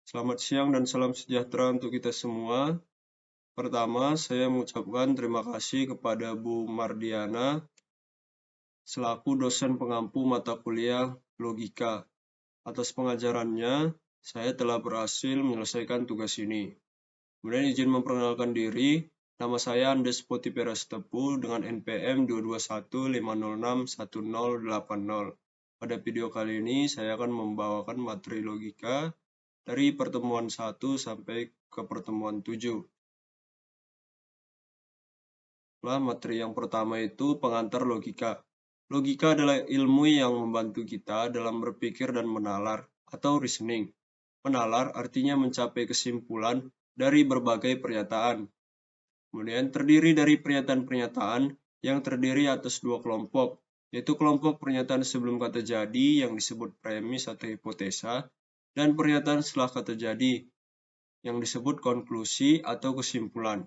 Selamat siang dan salam sejahtera untuk kita semua. Pertama, saya mengucapkan terima kasih kepada Bu Mardiana selaku dosen pengampu mata kuliah Logika. Atas pengajarannya, saya telah berhasil menyelesaikan tugas ini. Kemudian izin memperkenalkan diri, nama saya Andes Potipera Sitepu dengan NPM 221506180. Pada video kali ini, saya akan membawakan materi logika dari pertemuan 1 sampai ke pertemuan 7. Materi yang pertama itu pengantar logika. Logika adalah ilmu yang membantu kita dalam berpikir dan menalar atau reasoning. Menalar artinya mencapai kesimpulan dari berbagai pernyataan. Kemudian terdiri dari pernyataan-pernyataan yang terdiri atas dua kelompok, yaitu kelompok pernyataan sebelum kata jadi yang disebut premis atau hipotesa, dan pernyataan setelah kata jadi yang disebut konklusi atau kesimpulan.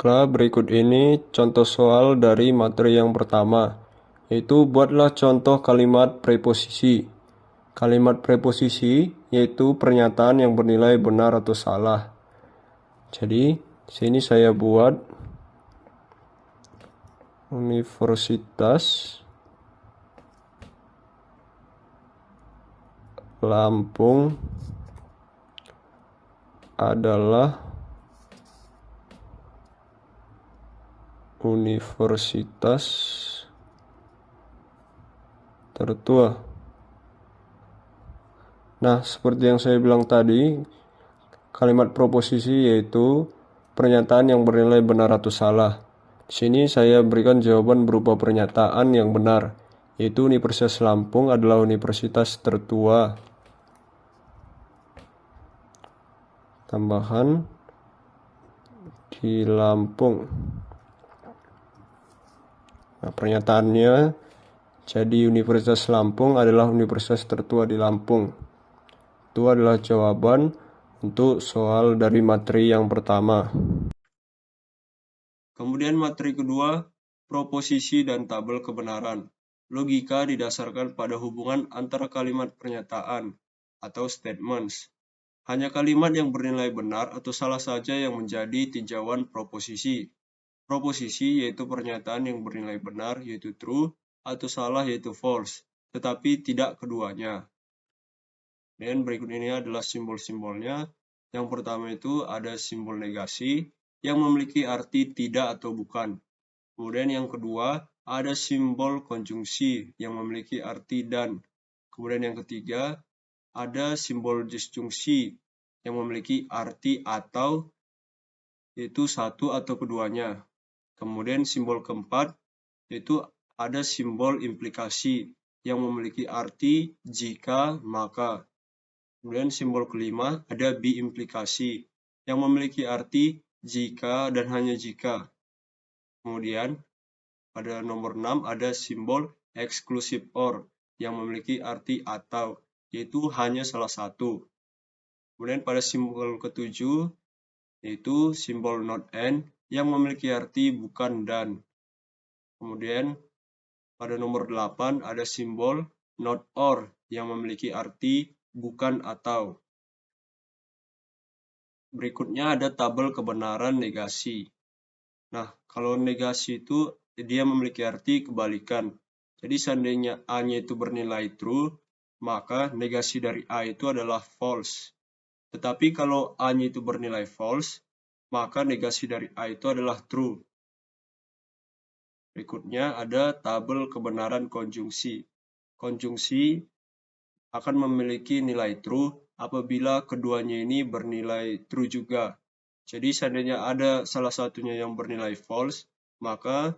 Berikut ini contoh soal dari materi yang pertama, yaitu buatlah contoh kalimat preposisi. Kalimat preposisi yaitu pernyataan yang bernilai benar atau salah. Jadi, sini saya buat Universitas Lampung adalah universitas tertua. Nah, seperti yang saya bilang tadi, kalimat proposisi yaitu pernyataan yang bernilai benar atau salah. Di sini saya berikan jawaban berupa pernyataan yang benar, yaitu Universitas Lampung adalah universitas tertua. Tambahan di Lampung. Nah, pernyataannya, jadi Universitas Lampung adalah universitas tertua di Lampung. Itu adalah jawaban untuk soal dari materi yang pertama. Kemudian materi kedua, proposisi dan tabel kebenaran. Logika didasarkan pada hubungan antara kalimat pernyataan atau statements. Hanya kalimat yang bernilai benar atau salah saja yang menjadi tinjauan proposisi. Proposisi yaitu pernyataan yang bernilai benar yaitu true atau salah yaitu false, tetapi tidak keduanya. Dan berikut ini adalah simbol-simbolnya. Yang pertama itu ada simbol negasi yang memiliki arti tidak atau bukan. Kemudian yang kedua ada simbol konjungsi yang memiliki arti dan. Kemudian yang ketiga ada simbol disjungsi yang memiliki arti atau, yaitu satu atau keduanya. Kemudian simbol keempat yaitu ada simbol implikasi yang memiliki arti jika maka. Kemudian simbol kelima ada biimplikasi yang memiliki arti jika dan hanya jika. Kemudian pada nomor 6 ada simbol exclusive or yang memiliki arti atau, yaitu hanya salah satu. Kemudian pada simbol ketujuh yaitu simbol not and yang memiliki arti bukan dan. Kemudian pada nomor 8 ada simbol not or yang memiliki arti bukan atau. Berikutnya ada tabel kebenaran negasi. Nah, kalau negasi itu dia memiliki arti kebalikan. Jadi seandainya A-nya itu bernilai true, maka negasi dari A itu adalah false. Tetapi kalau A-nya itu bernilai false, maka negasi dari A itu adalah true. Berikutnya ada tabel kebenaran konjungsi. Konjungsi akan memiliki nilai true apabila keduanya ini bernilai true juga. Jadi seandainya ada salah satunya yang bernilai false, maka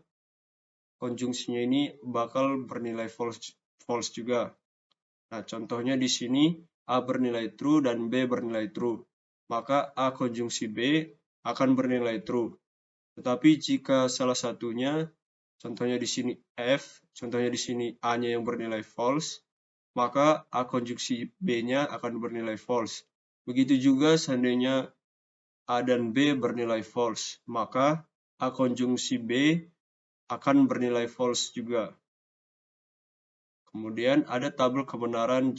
konjungsinya ini bakal bernilai false juga. Nah, contohnya di sini A bernilai true dan B bernilai true. Maka A konjungsi B akan bernilai true. Tetapi jika salah satunya, contohnya di sini F, contohnya di sini A-nya yang bernilai false, maka A konjungsi B-nya akan bernilai false. Begitu juga seandainya A dan B bernilai false, maka A konjungsi B akan bernilai false juga. Kemudian ada tabel kebenaran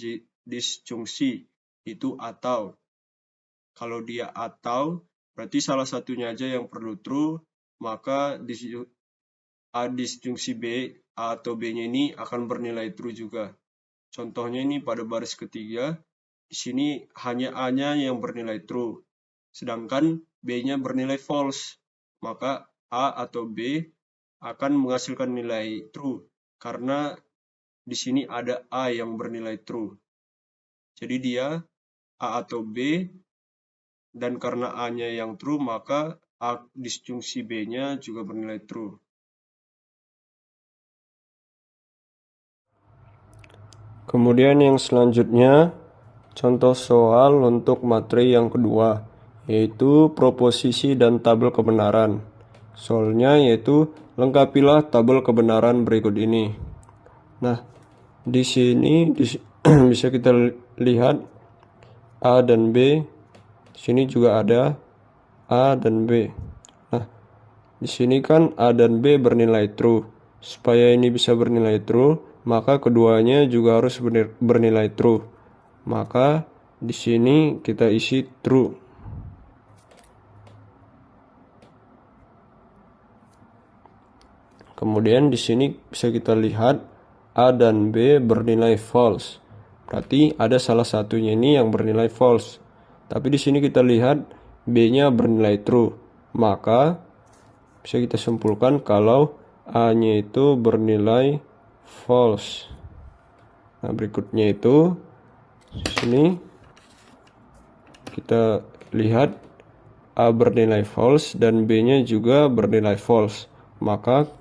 disjungsi, itu atau. Kalau dia atau, berarti salah satunya aja yang perlu true, maka A disjungsi B, A atau B-nya ini akan bernilai true juga. Contohnya ini pada baris ketiga, di sini hanya A-nya yang bernilai true, sedangkan B-nya bernilai false. Maka A atau B akan menghasilkan nilai true, karena di sini ada A yang bernilai true. Jadi dia A atau B, dan karena A-nya yang true, maka A disjungsi B-nya juga bernilai true. Kemudian yang selanjutnya, contoh soal untuk materi yang kedua, yaitu proposisi dan tabel kebenaran. Soalnya yaitu lengkapilah tabel kebenaran berikut ini. Nah, di sini bisa kita lihat A dan B. Di sini juga ada A dan B. Nah, di sini kan A dan B bernilai true. Supaya ini bisa bernilai true, maka keduanya juga harus bernilai true. Maka di sini kita isi true. Kemudian di sini bisa kita lihat A dan B bernilai false. Berarti ada salah satunya ini yang bernilai false. Tapi di sini kita lihat B-nya bernilai true. Maka bisa kita simpulkan kalau A-nya itu bernilai false. Nah, berikutnya itu di sini kita lihat A bernilai false dan B-nya juga bernilai false. Maka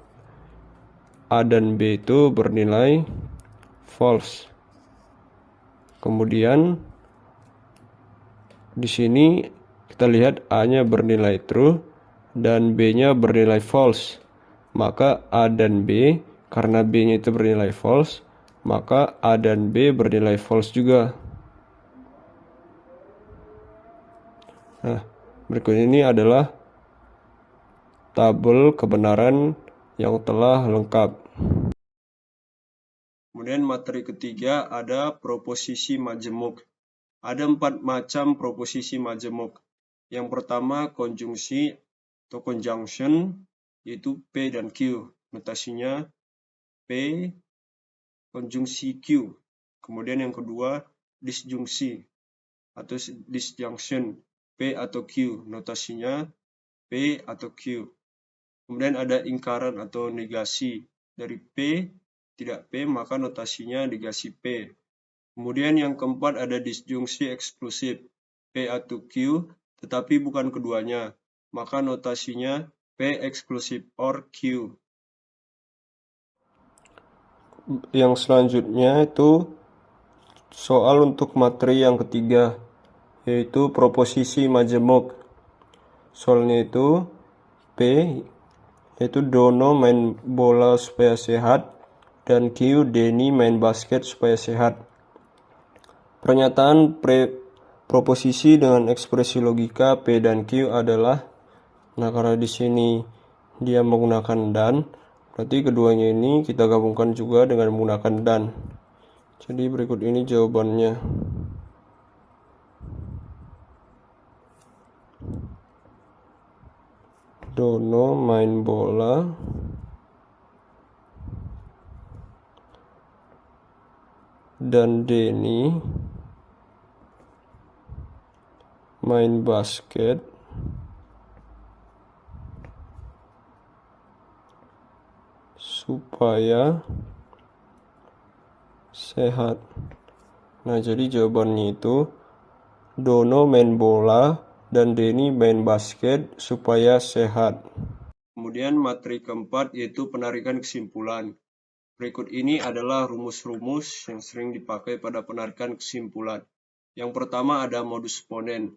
A dan B itu bernilai false. Kemudian di sini kita lihat A-nya bernilai true dan B-nya bernilai false. Maka A dan B, karena B-nya itu bernilai false, maka A dan B bernilai false juga. Nah, berikut ini adalah tabel kebenaran yang telah lengkap. Kemudian materi ketiga ada proposisi majemuk. Ada 4 macam proposisi majemuk. Yang pertama konjungsi atau conjunction, yaitu P dan Q. Notasinya P konjungsi Q. Kemudian yang kedua disjungsi atau disjunction, P atau Q. Notasinya P atau Q. Kemudian ada ingkaran atau negasi dari P, tidak P, maka notasinya negasi P. Kemudian yang keempat ada disjungsi eksklusif, P atau Q, tetapi bukan keduanya, maka notasinya P eksklusif or Q. Yang selanjutnya itu soal untuk materi yang ketiga, yaitu proposisi majemuk. Soalnya itu P, yaitu Dono main bola supaya sehat, dan Q, Denny main basket supaya sehat. Pernyataan proposisi dengan ekspresi logika P dan Q adalah, nah karena di sini dia menggunakan dan, berarti keduanya ini kita gabungkan juga dengan menggunakan dan. Jadi berikut ini jawabannya. Dono main bola dan Denny main basket supaya sehat. Nah, jadi jawabannya itu Dono main bola dan Denny main basket supaya sehat. Kemudian materi keempat yaitu penarikan kesimpulan. Berikut ini adalah rumus-rumus yang sering dipakai pada penarikan kesimpulan. Yang pertama ada modus ponen.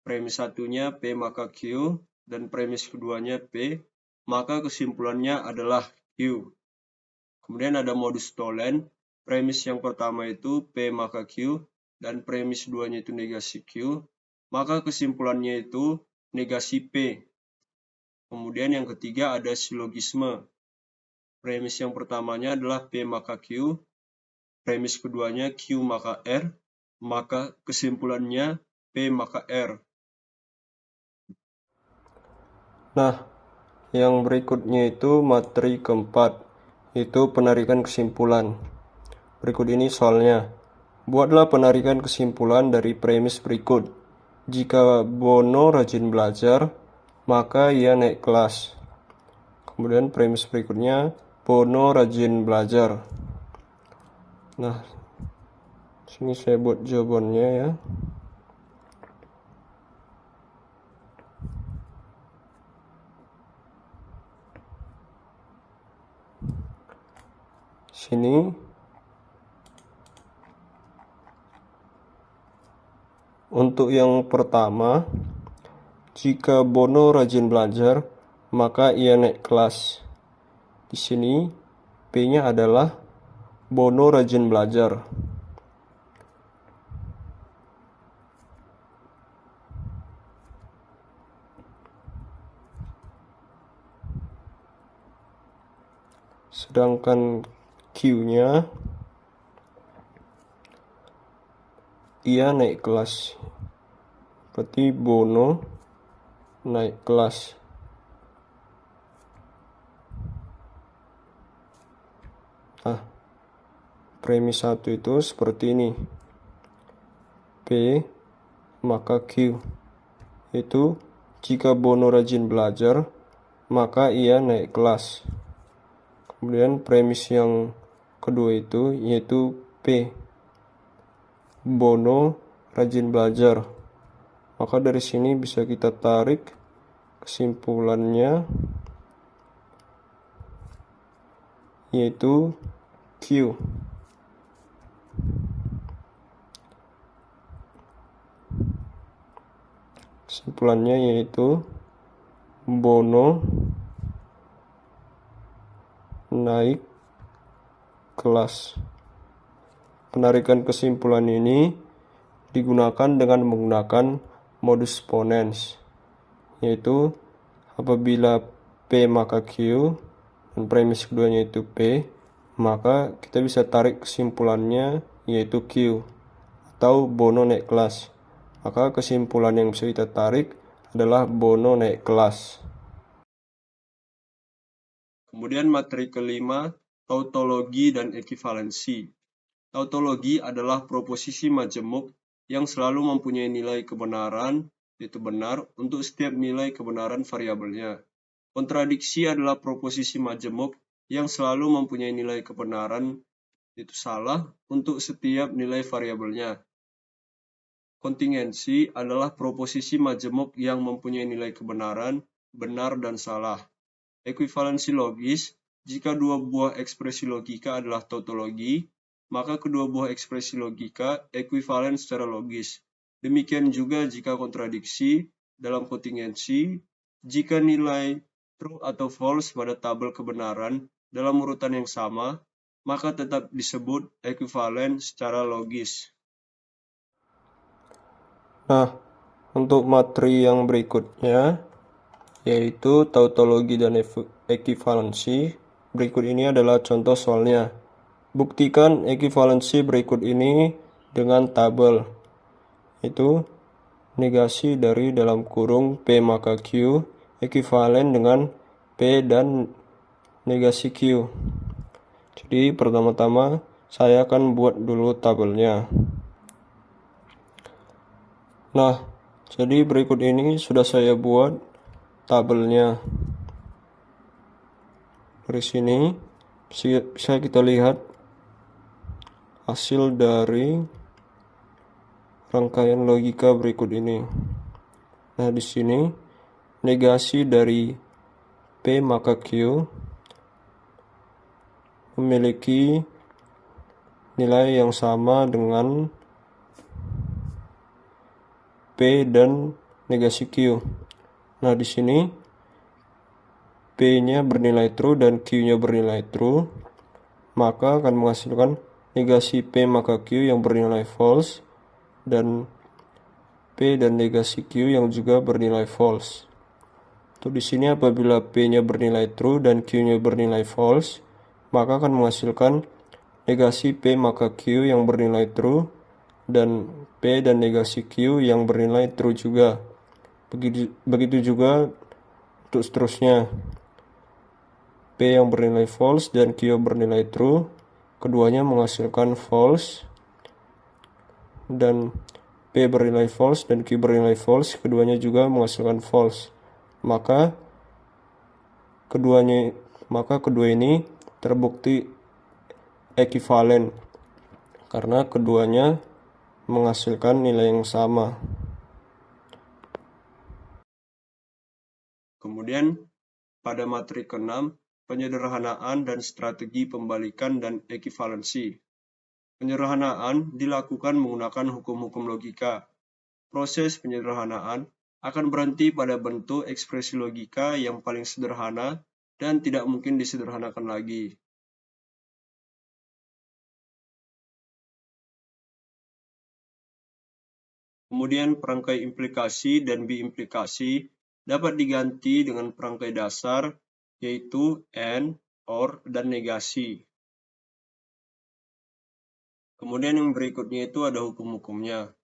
Premis satunya P maka Q, dan premis keduanya P, maka kesimpulannya adalah Q. Kemudian ada modus tollens. Premis yang pertama itu P maka Q, dan premis keduanya itu negasi Q, maka kesimpulannya itu negasi P. Kemudian yang ketiga ada silogisme. Premis yang pertamanya adalah P maka Q, premis keduanya Q maka R, maka kesimpulannya P maka R. Nah, yang berikutnya itu materi keempat, yaitu penarikan kesimpulan. Berikut ini soalnya. Buatlah penarikan kesimpulan dari premis berikut. Jika Bono rajin belajar, maka ia naik kelas. Kemudian premis berikutnya, Bono rajin belajar. Nah, sini saya buat jawabannya ya. Sini untuk yang pertama, jika Bono rajin belajar, maka ia naik kelas. Di sini P-nya adalah Bono rajin belajar. Sedangkan Q-nya ia naik kelas. Berarti Bono naik kelas. Nah, premis 1 itu seperti ini. P maka Q. Itu jika Bono rajin belajar, maka ia naik kelas. Kemudian premis yang kedua itu yaitu P. Bono rajin belajar. Maka dari sini bisa kita tarik kesimpulannya yaitu Q. Kesimpulannya yaitu Bono naik kelas. Penarikan kesimpulan ini digunakan dengan menggunakan modus ponens, yaitu apabila P maka Q dan premis keduanya itu P, maka kita bisa tarik kesimpulannya yaitu Q atau Bono naik kelas. Maka kesimpulan yang bisa kita tarik adalah Bono naik kelas. Kemudian materi kelima, tautologi dan ekivalensi. Tautologi adalah proposisi majemuk yang selalu mempunyai nilai kebenaran, yaitu benar, untuk setiap nilai kebenaran variabelnya. Kontradiksi adalah proposisi majemuk yang selalu mempunyai nilai kebenaran, yaitu salah, untuk setiap nilai variabelnya. Kontingensi adalah proposisi majemuk yang mempunyai nilai kebenaran, benar dan salah. Ekuivalensi logis, jika dua buah ekspresi logika adalah tautologi, maka kedua buah ekspresi logika ekuivalen secara logis. Demikian juga jika kontradiksi dalam kontingensi, jika nilai true atau false pada tabel kebenaran dalam urutan yang sama, maka tetap disebut ekuivalen secara logis. Nah, untuk materi yang berikutnya, yaitu tautologi dan ekivalensi, berikut ini adalah contoh soalnya. Buktikan ekivalensi berikut ini dengan tabel, itu negasi dari dalam kurung P maka Q ekivalen dengan P dan negasi Q. Jadi pertama-tama saya akan buat dulu tabelnya. Nah, jadi berikut ini sudah saya buat tabelnya. Dari sini bisa kita lihat hasil dari rangkaian logika berikut ini. Nah, di sini negasi dari P maka Q memiliki nilai yang sama dengan P dan negasi Q. Nah, di sini P-nya bernilai true dan Q-nya bernilai true, maka akan menghasilkan negasi P maka Q yang bernilai false dan P dan negasi Q yang juga bernilai false. Untuk di sini apabila P-nya bernilai true dan Q-nya bernilai false, maka akan menghasilkan negasi P maka Q yang bernilai true dan P dan negasi Q yang bernilai true juga. Begitu juga untuk seterusnya. P yang bernilai false dan Q yang bernilai true, keduanya menghasilkan false, dan P bernilai false dan Q bernilai false, keduanya juga menghasilkan false. Maka kedua ini terbukti ekivalen karena keduanya menghasilkan nilai yang sama. Kemudian pada materi ke-6, penyederhanaan dan strategi pembalikan dan ekivalensi. Penyederhanaan dilakukan menggunakan hukum-hukum logika. Proses penyederhanaan akan berhenti pada bentuk ekspresi logika yang paling sederhana dan tidak mungkin disederhanakan lagi. Kemudian perangkai implikasi dan biimplikasi dapat diganti dengan perangkai dasar, yaitu AND, OR, dan negasi. Kemudian yang berikutnya itu ada hukum-hukumnya.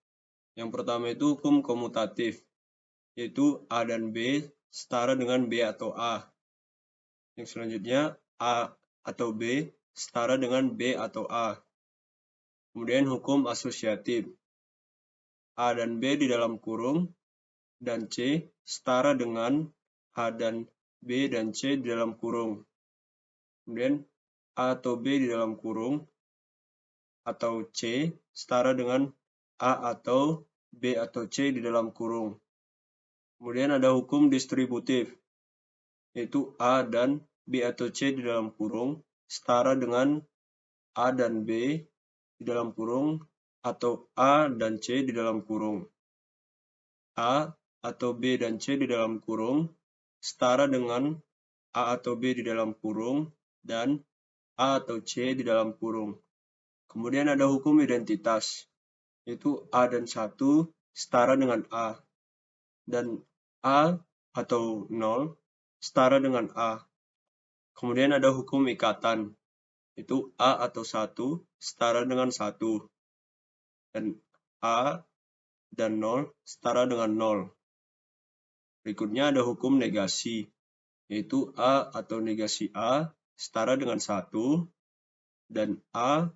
Yang pertama itu hukum komutatif, yaitu A dan B setara dengan B atau A. Yang selanjutnya A atau B setara dengan B atau A. Kemudian hukum asosiatif, A dan B di dalam kurung dan C setara dengan A dan B dan C di dalam kurung. Kemudian A atau B di dalam kurung atau C setara dengan A atau B atau C di dalam kurung. Kemudian ada hukum distributif, yaitu A dan B atau C di dalam kurung setara dengan A dan B di dalam kurung atau A dan C di dalam kurung. A atau B dan C di dalam kurung setara dengan A atau B di dalam kurung dan A atau C di dalam kurung. Kemudian ada hukum identitas, yaitu A dan 1 setara dengan A, dan A atau 0 setara dengan A. Kemudian ada hukum ikatan, yaitu A atau 1 setara dengan 1, dan A dan 0 setara dengan 0. Berikutnya ada hukum negasi, yaitu A atau negasi A setara dengan 1, dan A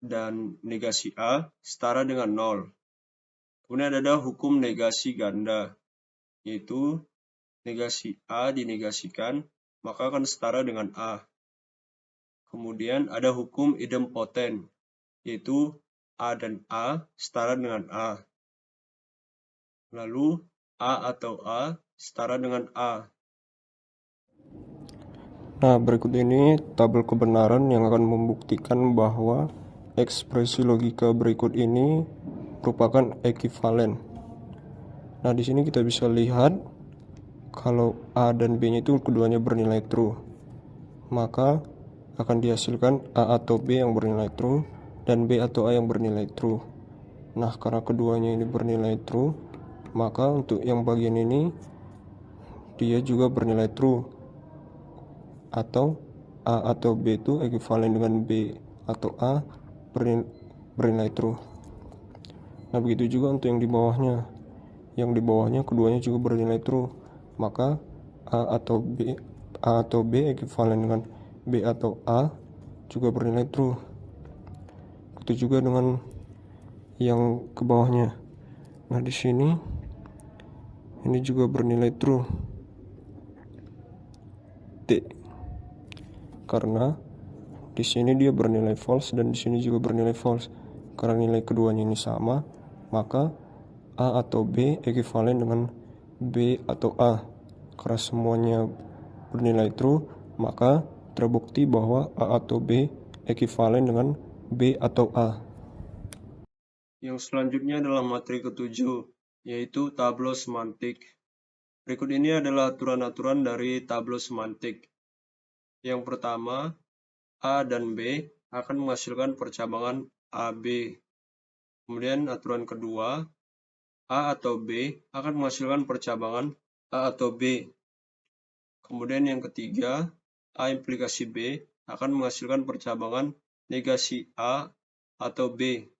dan negasi A setara dengan 0. Kemudian ada hukum negasi ganda, yaitu negasi A dinegasikan, maka akan setara dengan A. Kemudian ada hukum idempoten, yaitu A dan A setara dengan A. Lalu A atau A setara dengan A. Nah, berikut ini tabel kebenaran yang akan membuktikan bahwa ekspresi logika berikut ini merupakan ekivalen. Nah, di sini kita bisa lihat kalau A dan B-nya itu keduanya bernilai true, maka akan dihasilkan A atau B yang bernilai true dan B atau A yang bernilai true. Nah, karena keduanya ini bernilai true, maka untuk yang bagian ini dia juga bernilai true, atau A atau B itu ekivalen dengan B atau A bernilai true. Nah, begitu juga untuk yang di bawahnya. Yang di bawahnya keduanya juga bernilai true, maka A atau B ekivalen dengan B atau A juga bernilai true. Begitu juga dengan yang ke bawahnya. Nah, di sini ini juga bernilai true. T. Karena di sini dia bernilai false dan di sini juga bernilai false. Karena nilai keduanya ini sama, maka A atau B ekivalen dengan B atau A. Karena semuanya bernilai true, maka terbukti bahwa A atau B ekivalen dengan B atau A. Yang selanjutnya adalah materi ke-7, yaitu tableau semantik. Berikut ini adalah aturan-aturan dari tableau semantik. Yang pertama, A dan B akan menghasilkan percabangan AB. Kemudian aturan kedua, A atau B akan menghasilkan percabangan A atau B. Kemudian yang ketiga, A implikasi B akan menghasilkan percabangan negasi A atau B.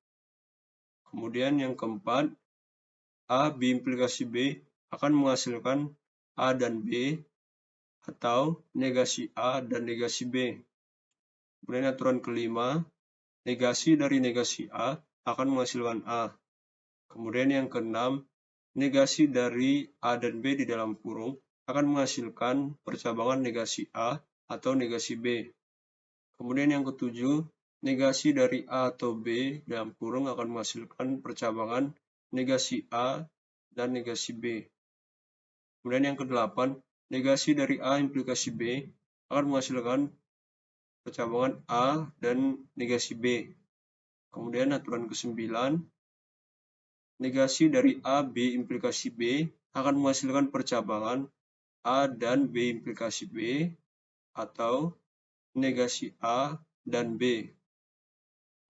Kemudian yang keempat, A, B implikasi B akan menghasilkan A dan B atau negasi A dan negasi B. Kemudian aturan kelima, negasi dari negasi A akan menghasilkan A. Kemudian yang keenam, negasi dari A dan B di dalam kurung akan menghasilkan percabangan negasi A atau negasi B. Kemudian yang ketujuh, negasi dari A atau B dalam kurung akan menghasilkan percabangan negasi A dan negasi B. Kemudian yang kedelapan, negasi dari A implikasi B akan menghasilkan percabangan A dan negasi B. Kemudian aturan ke-9, negasi dari A, B implikasi B akan menghasilkan percabangan A dan B implikasi B atau negasi A dan B.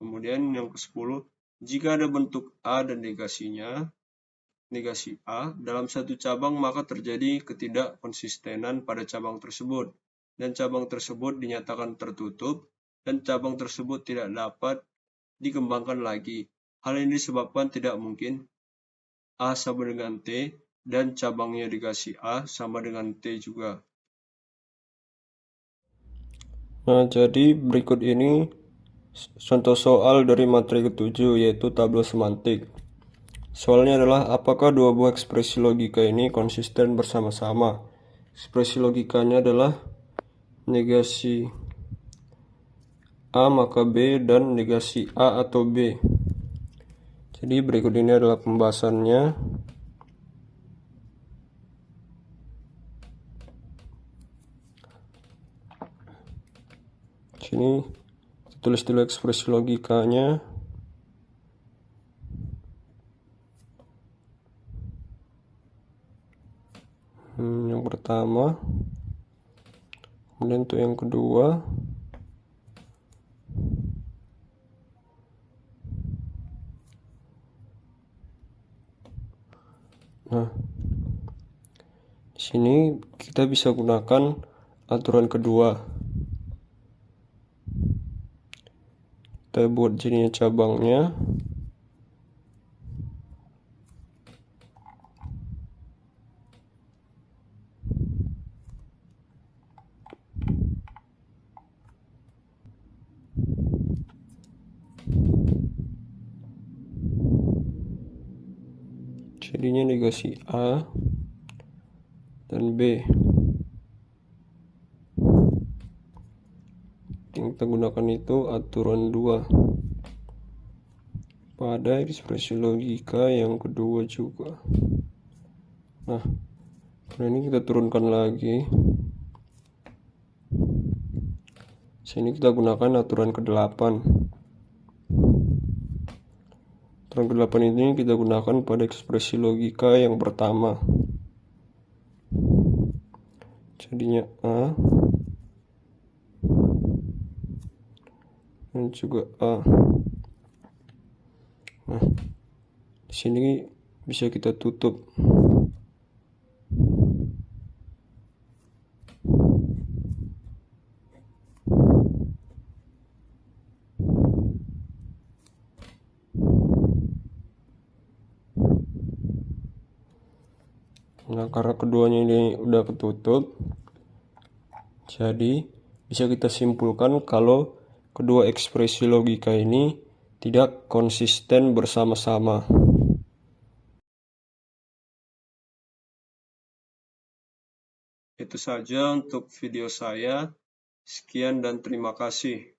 Kemudian yang ke-10, jika ada bentuk A dan negasinya, negasi A, dalam satu cabang maka terjadi ketidakkonsistenan pada cabang tersebut, dan cabang tersebut dinyatakan tertutup, dan cabang tersebut tidak dapat dikembangkan lagi. Hal ini disebabkan tidak mungkin A sama dengan T, dan cabangnya negasi A sama dengan T juga. Nah, jadi berikut ini contoh soal dari materi ke-7, yaitu tabel semantik. Soalnya adalah apakah dua buah ekspresi logika ini konsisten bersama-sama. Ekspresi logikanya adalah negasi A maka B dan negasi A atau B. Jadi berikut ini adalah pembahasannya. Sini tulis dulu ekspresi logikanya. Yang pertama, kemudian untuk yang kedua, nah di sini kita bisa gunakan aturan kedua. Kita buat jadinya cabangnya. Jadinya negasi A dan B. Yang kita gunakan itu aturan 2 pada ekspresi logika yang kedua juga. Nah, ini kita turunkan lagi. Sini kita gunakan aturan ke-8. Aturan ke-8 ini kita gunakan pada ekspresi logika yang pertama. Jadinya A dan juga A. Nah, di sini bisa kita tutup. Nah, karena keduanya ini udah ketutup, jadi bisa kita simpulkan kalau kedua ekspresi logika ini tidak konsisten bersama-sama. Itu saja untuk video saya. Sekian dan terima kasih.